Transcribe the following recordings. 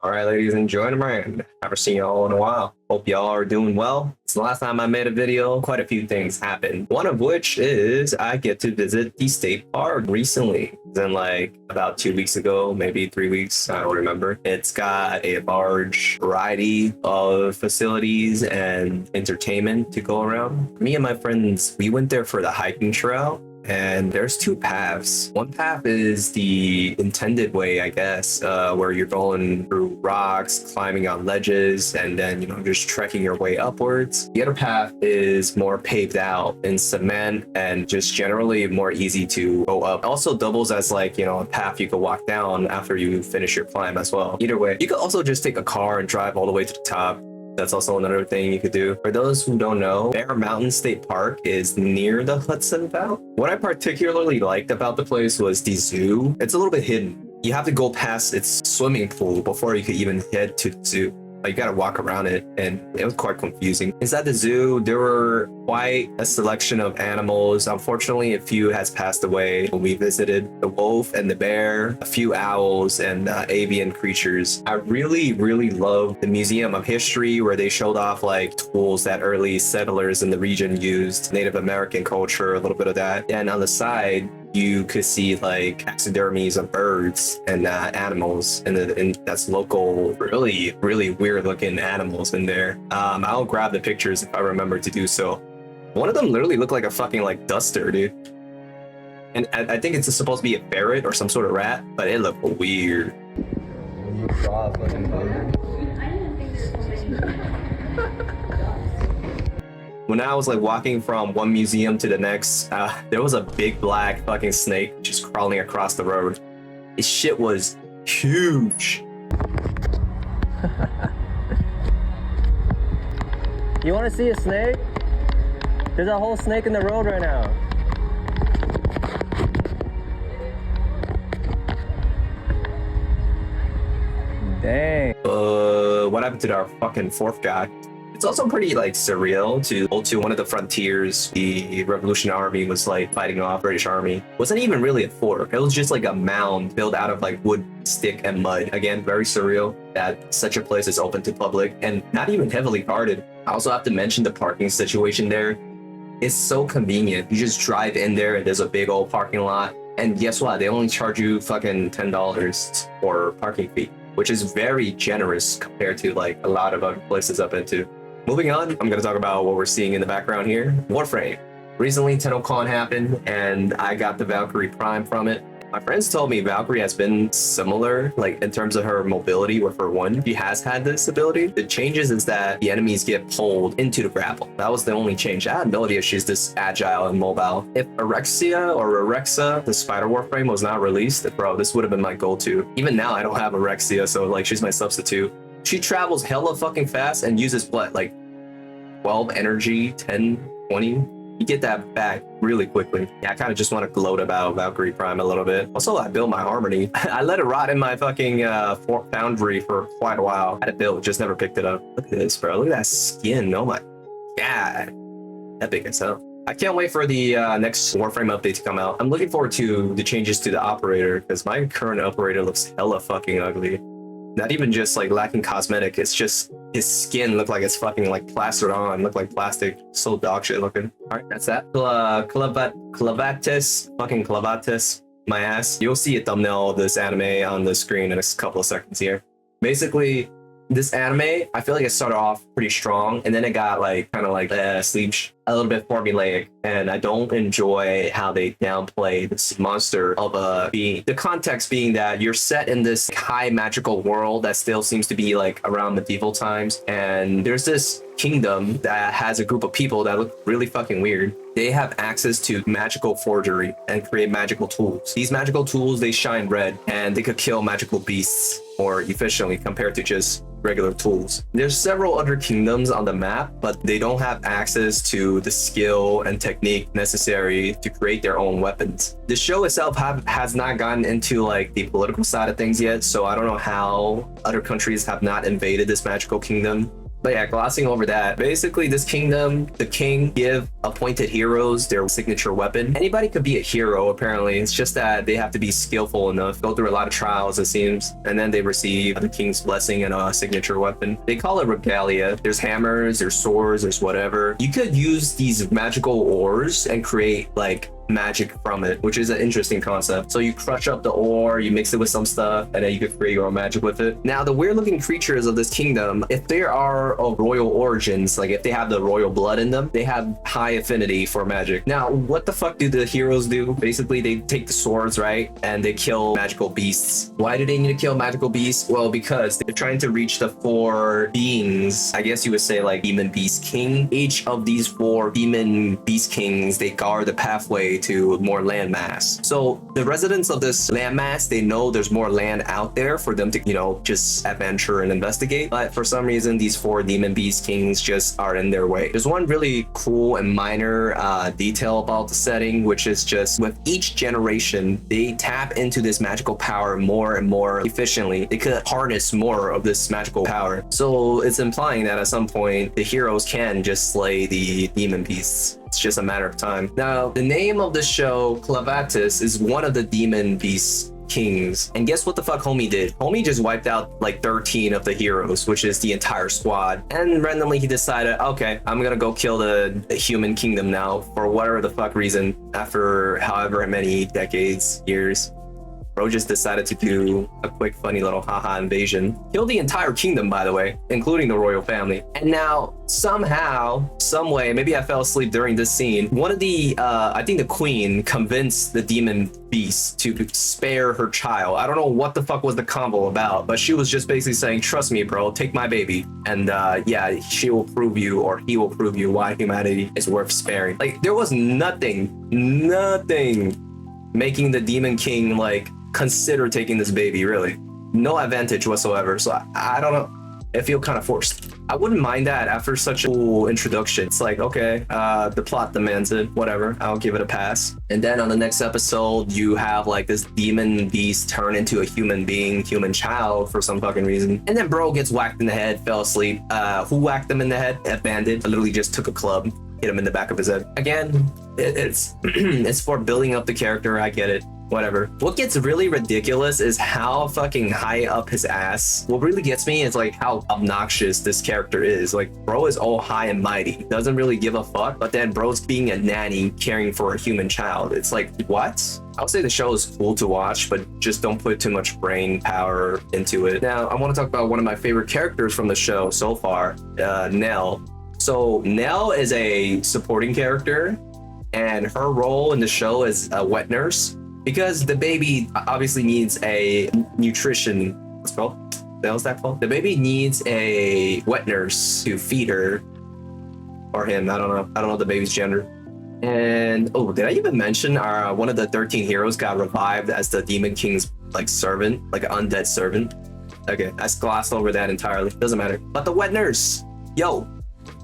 All right, ladies and gentlemen, haven't seen y'all in a while. Hope y'all are doing well. Since the last time I made a video, quite a few things happened. One of which is I get to visit the state park recently. Then like about 2 weeks ago, maybe 3 weeks, I don't remember. It's got a large variety of facilities and entertainment to go around. Me and my friends, we went there for the hiking trail. And there's two paths. One path is the intended way, I guess, where you're going through rocks, climbing on ledges, and then, just trekking your way upwards. The other path is more paved out in cement and just generally more easy to go up. It also doubles as like, a path you could walk down after you finish your climb as well. Either way, you could also just take a car and drive all the way to the top. That's also another thing you could do. For those who don't know, Bear Mountain State Park is near the Hudson Valley. What I particularly liked about the place was the zoo. It's a little bit hidden. You have to go past its swimming pool before you could even head to the zoo. You gotta walk around it, and it was quite confusing. Inside the zoo, there were quite a selection of animals. Unfortunately, a few has passed away when we visited. The wolf and the bear, a few owls, and avian creatures. I really loved the Museum of History, where they showed off like tools that early settlers in the region used, Native American culture, a little bit of that. And on the side, you could see like taxidermies of birds and animals, and that's local, really weird looking animals in there. I'll grab the pictures if I remember to do so. One of them literally looked like a fucking like duster, dude. And I think it's supposed to be a ferret or some sort of rat, but it looked weird. When I was like walking from one museum to the next, there was a big black fucking snake just crawling across the road. This shit was huge. You want to see a snake? There's a whole snake in the road right now. Dang. What happened to our fucking fourth guy? It's also pretty like surreal to go to one of the frontiers the Revolutionary Army was like fighting off British Army. It wasn't even really a fort. It was just like a mound built out of like wood, stick, and mud. Again, very surreal that such a place is open to public and not even heavily guarded. I also have to mention the parking situation there. It's so convenient. You just drive in there and there's a big old parking lot. And guess what? They only charge you fucking $10 for parking fee, which is very generous compared to like a lot of other places I've been to. Moving on, I'm going to talk about what we're seeing in the background here. Warframe. Recently, Tennocon happened, and I got the Valkyrie Prime from it. My friends told me Valkyrie has been similar, like in terms of her mobility with her one. She has had this ability. The changes is that the enemies get pulled into the grapple. That was the only change. I had no idea she's this agile and mobile. If Arexa or Arexa, the spider Warframe, was not released, bro, this would have been my go-to. Even now, I don't have Arexa, so like she's my substitute. She travels hella fucking fast and uses what, like 12 energy, 10, 20? You get that back really quickly. Yeah, I kind of just want to gloat about Valkyrie Prime a little bit. Also, I built my Harmony. I let it rot in my fucking foundry for quite a while. I had it built, just never picked it up. Look at this, bro. Look at that skin. Oh my god. Epic as hell. I can't wait for the next Warframe update to come out. I'm looking forward to the changes to the operator, because my current operator looks hella fucking ugly. Not even just like lacking cosmetic, it's just his skin looked like it's fucking like plastered on, looked like plastic. So dog shit looking. All right, that's that. Clevatess, my ass. You'll see a thumbnail of this anime on the screen in a couple of seconds here. Basically, this anime, I feel like it started off pretty strong, and then it got like kind of like sleeves, a little bit formulaic, and I don't enjoy how they downplay this monster of a being. The context being that you're set in this high magical world that still seems to be like around medieval times, and there's this kingdom that has a group of people that look really fucking weird. They have access to magical forgery and create magical tools. These magical tools, they shine red, and they could kill magical beasts more efficiently compared to just regular tools. There's several other kingdoms on the map, but they don't have access to the skill and technique necessary to create their own weapons. The show itself has not gotten into like the political side of things yet, so I don't know how other countries have not invaded this magical kingdom. But yeah, glossing over that. Basically, this kingdom, the king give appointed heroes their signature weapon. Anybody could be a hero, apparently. It's just that they have to be skillful enough, go through a lot of trials, it seems, and then they receive the king's blessing and a signature weapon. They call it regalia. There's hammers, there's swords, there's whatever. You could use these magical ores and create like magic from it, which is an interesting concept. So you crush up the ore, you mix it with some stuff, and then you can create your own magic with it. Now, the weird looking creatures of this kingdom, if they are of royal origins, like if they have the royal blood in them, they have high affinity for magic. Now, what the fuck do the heroes do? Basically, they take the swords, right? And they kill magical beasts. Why do they need to kill magical beasts? Well, because they're trying to reach the 4 beings. I guess you would say like demon beast king. Each of these 4 demon beast kings, they guard the pathway to more land mass. So the residents of this land mass, they know there's more land out there for them to, you know, just adventure and investigate. But for some reason, these 4 demon beast kings just are in their way. There's one really cool and minor detail about the setting, which is just with each generation, they tap into this magical power more and more efficiently. They could harness more of this magical power. So it's implying that at some point, the heroes can just slay the demon beasts. It's just a matter of time. Now, the name of the show, Clevatess, is one of the demon beast kings. And guess what the fuck homie did? Homie just wiped out like 13 of the heroes, which is the entire squad. And randomly he decided, okay, I'm gonna go kill the human kingdom now for whatever the fuck reason after however many decades, years. Bro just decided to do a quick, funny little haha invasion. Killed the entire kingdom, by the way, including the royal family. And now, somehow, some way, maybe I fell asleep during this scene, one of the, I think the queen convinced the demon beast to spare her child. I don't know what the fuck was the convo about, but she was just basically saying, trust me, bro, take my baby. And yeah, she will prove you, or he will prove you why humanity is worth sparing. Like, there was nothing making the demon king, like, consider taking this baby, really. No advantage whatsoever. So I don't know. It feels kind of forced. I wouldn't mind that after such a cool introduction. It's like, okay, the plot demands it, whatever, I'll give it a pass. And then on the next episode, you have like this demon beast turn into a human being, human child for some fucking reason. And then bro gets whacked in the head, fell asleep. Who whacked him in the head? A bandit. I literally just took a club, hit him in the back of his head. Again, it's it's for building up the character, I get it. Whatever. What gets really ridiculous is how fucking high up his ass. What really gets me is like how obnoxious this character is. Like, bro is all high and mighty, doesn't really give a fuck, but then bro's being a nanny caring for a human child. It's like, what? I'll say the show is cool to watch, but just don't put too much brain power into it. Now, I want to talk about one of my favorite characters from the show so far, Nell. So Nell is a supporting character, and her role in the show is a wet nurse. Because the baby obviously needs a nutrition, what's it called? What the hell's that called? The baby needs a wet nurse to feed her, or him, I don't know the baby's gender. And oh, did I even mention one of the 13 heroes got revived as the demon king's like servant, like an undead servant? Okay, I glossed over that entirely, doesn't matter. But the wet nurse, yo,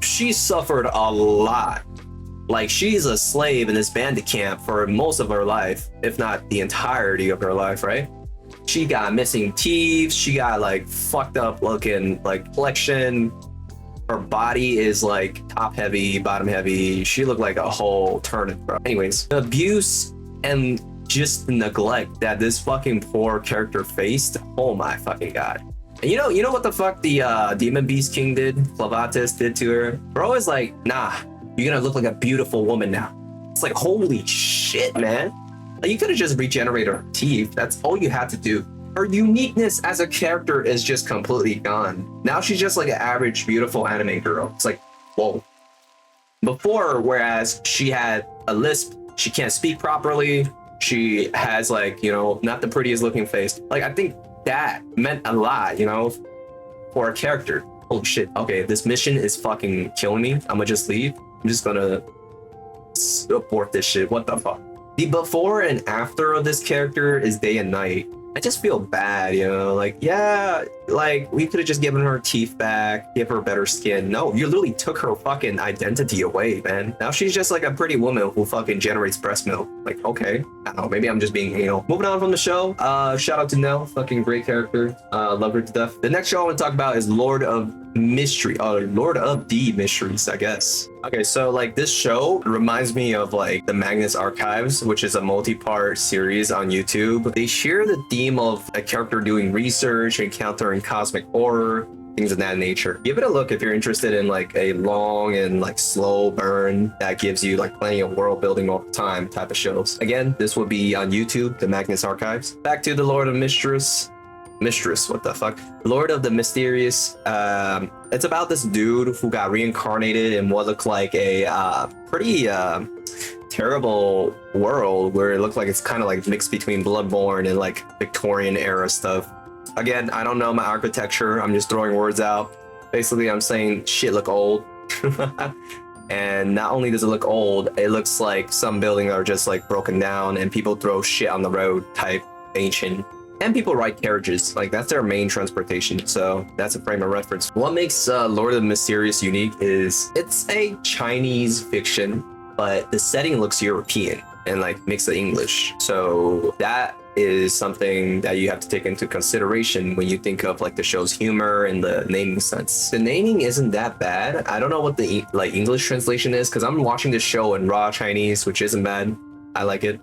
she suffered a lot. Like, she's a slave in this bandit camp for most of her life, if not the entirety of her life, right? She got missing teeth, she got like fucked up looking like complexion. Her body is like top heavy, bottom heavy. She looked like a whole turnip, bro. Anyways, the abuse and just the neglect that this fucking poor character faced, oh my fucking god. And you know what the fuck the demon beast king did? Clevatess did to her? Bro is like, nah, you're gonna look like a beautiful woman now. It's like, holy shit, man. Like, you could have just regenerated her teeth. That's all you had to do. Her uniqueness as a character is just completely gone. Now she's just like an average, beautiful anime girl. It's like, whoa. Before, whereas she had a lisp, she can't speak properly, she has like, you know, not the prettiest looking face. Like, I think that meant a lot, you know, for a character. Oh shit, okay, this mission is fucking killing me. I'm gonna just leave. I'm just gonna abort this shit. What the fuck? The before and after of this character is day and night. I just feel bad, you know, like, yeah, like we could have just given her teeth back, give her better skin. No, you literally took her fucking identity away, man. Now she's just like a pretty woman who fucking generates breast milk. Like, okay, I don't know, maybe I'm just being anal. Moving on from the show, shout out to Nell, fucking great character, love her to death. The next show I want to talk about is Lord of Mystery, Lord of the Mysteries, I guess. Okay, so like this show reminds me of like the Magnus Archives, which is a multi-part series on YouTube. They share the theme of a character doing research, encountering cosmic horror, things of that nature. Give it a look if you're interested in like a long and like slow burn that gives you like plenty of world building all the time type of shows. Again, this will be on YouTube, the Magnus Archives. Back to the Lord of Mistress, what the fuck? Lord of the Mysterious. It's about this dude who got reincarnated in what looked like a pretty terrible world where it looked like it's kind of like mixed between Bloodborne and like Victorian era stuff. Again, I don't know my architecture. I'm just throwing words out. Basically, I'm saying shit look old. And not only does it look old, it looks like some buildings are just like broken down and people throw shit on the road type ancient. And people ride carriages, like that's their main transportation, so that's a frame of reference. What makes Lord of the Mysterious unique is it's a Chinese fiction, but the setting looks European and like mixed with English. So that is something that you have to take into consideration when you think of like the show's humor and the naming sense. The naming isn't that bad. I don't know what the like English translation is because I'm watching this show in raw Chinese, which isn't bad. I like it.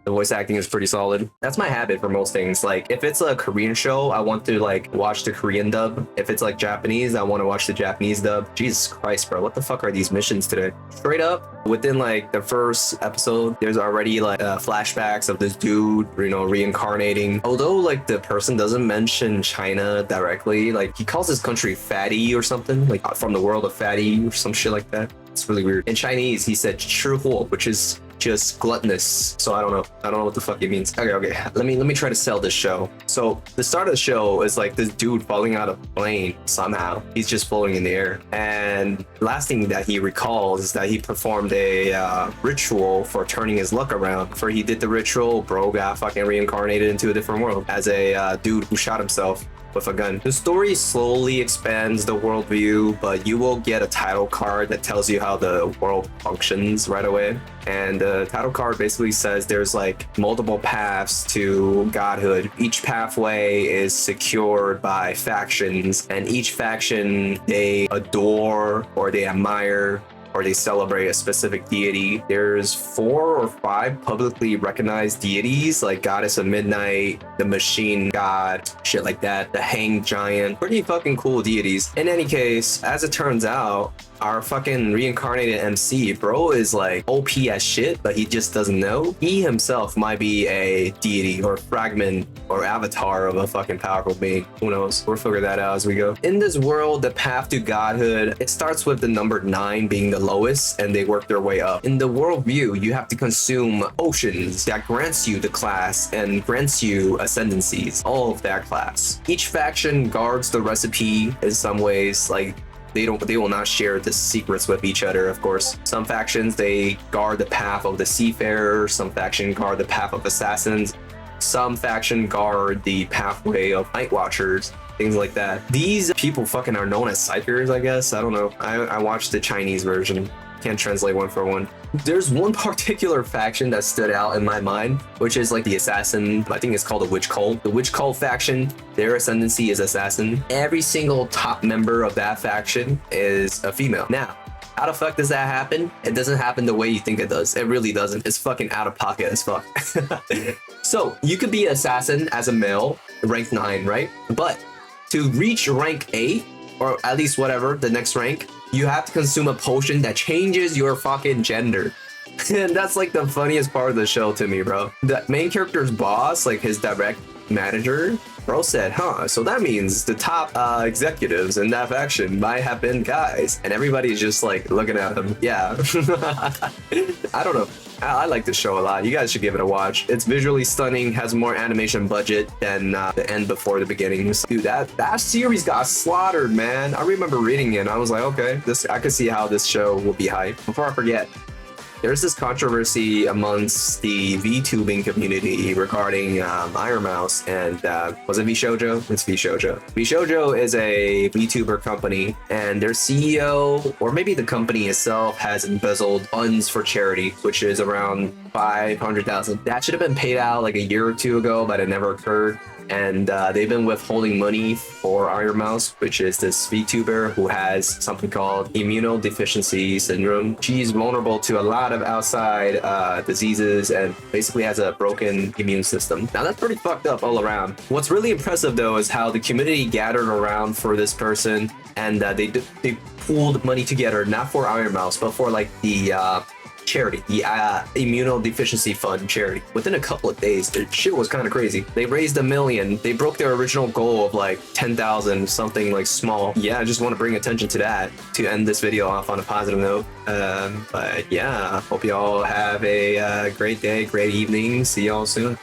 The voice acting is pretty solid. That's my habit for most things. Like if it's a Korean show, I want to like watch the Korean dub. If it's like Japanese, I want to watch the Japanese dub. Jesus Christ, bro. What the fuck are these missions today? Straight up, within like the first episode, there's already like flashbacks of this dude, you know, reincarnating. Although like the person doesn't mention China directly, like he calls his country fatty or something, like from the world of fatty or some shit like that. It's really weird. In Chinese, he said 吃货, which is just gluttonous. So I don't know what the fuck it means. Okay. Let me try to sell this show. So the start of the show is like this dude falling out of a plane somehow. He's just floating in the air. And last thing that he recalls is that he performed a ritual for turning his luck around. Before he did the ritual, bro got fucking reincarnated into a different world as a dude who shot himself with a gun. The story slowly expands the worldview, but you will get a title card that tells you how the world functions right away. And the title card basically says there's like multiple paths to godhood. Each pathway is secured by factions, and each faction they adore or they admire or they celebrate a specific deity. There's 4 or 5 publicly recognized deities like Goddess of Midnight, the Machine God, shit like that, the Hanged Giant. Pretty fucking cool deities. In any case, as it turns out, our fucking reincarnated MC, bro, is like OP as shit, but he just doesn't know. He himself might be a deity or fragment or avatar of a fucking powerful being. Who knows? We'll figure that out as we go. In this world, the path to godhood, it starts with the number 9 being the lowest, and they work their way up. In the worldview, you have to consume potions that grants you the class and grants you ascendancies, all of that class. Each faction guards the recipe in some ways, like they will not share the secrets with each other, of course. Some factions, they guard the path of the seafarers. Some faction guard the path of assassins. Some faction guard the pathway of night watchers, things like that. These people fucking are known as psychers, I guess. I don't know. I watched the Chinese version. Can't translate one for one. There's one particular faction that stood out in my mind, which is like the assassin. I think it's called the witch cult. The witch cult faction, their ascendancy is assassin. Every single top member of that faction is a female. Now, how the fuck does that happen? It doesn't happen the way you think it does. It really doesn't. It's fucking out of pocket as fuck. So you could be an assassin as a male, rank 9, right? But to reach rank 8, or at least whatever, the next rank, you have to consume a potion that changes your fucking gender. And that's like the funniest part of the show to me, bro. The main character's boss, like his direct manager, bro said, huh, so that means the top executives in that faction might have been guys. And everybody's just like looking at him. Yeah. I don't know. I like this show a lot. You guys should give it a watch. It's visually stunning, has more animation budget than the end before the beginning. Dude, that series got slaughtered, man. I remember reading it and I was like, okay, I could see how this show will be hype. Before I forget, there's this controversy amongst the VTubing community regarding Iron Mouse and was it Vshojo? It's Vshojo. Vshojo is a VTuber company, and their CEO, or maybe the company itself, has embezzled funds for charity, which is around 500,000. That should have been paid out like a year or two ago, but it never occurred. And they've been withholding money for Iron Mouse, which is this VTuber who has something called immunodeficiency syndrome. She's vulnerable to a lot of outside diseases and basically has a broken immune system. Now that's pretty fucked up all around. What's really impressive though is how the community gathered around for this person, and they pooled money together, not for Iron Mouse, but for like the charity, the immunodeficiency fund charity. Within a couple of days, the shit was kind of crazy. They raised $1 million. They broke their original goal of like 10,000, something like small. Yeah, I just want to bring attention to that to end this video off on a positive note. But yeah, hope y'all have a great day, great evening. See y'all soon.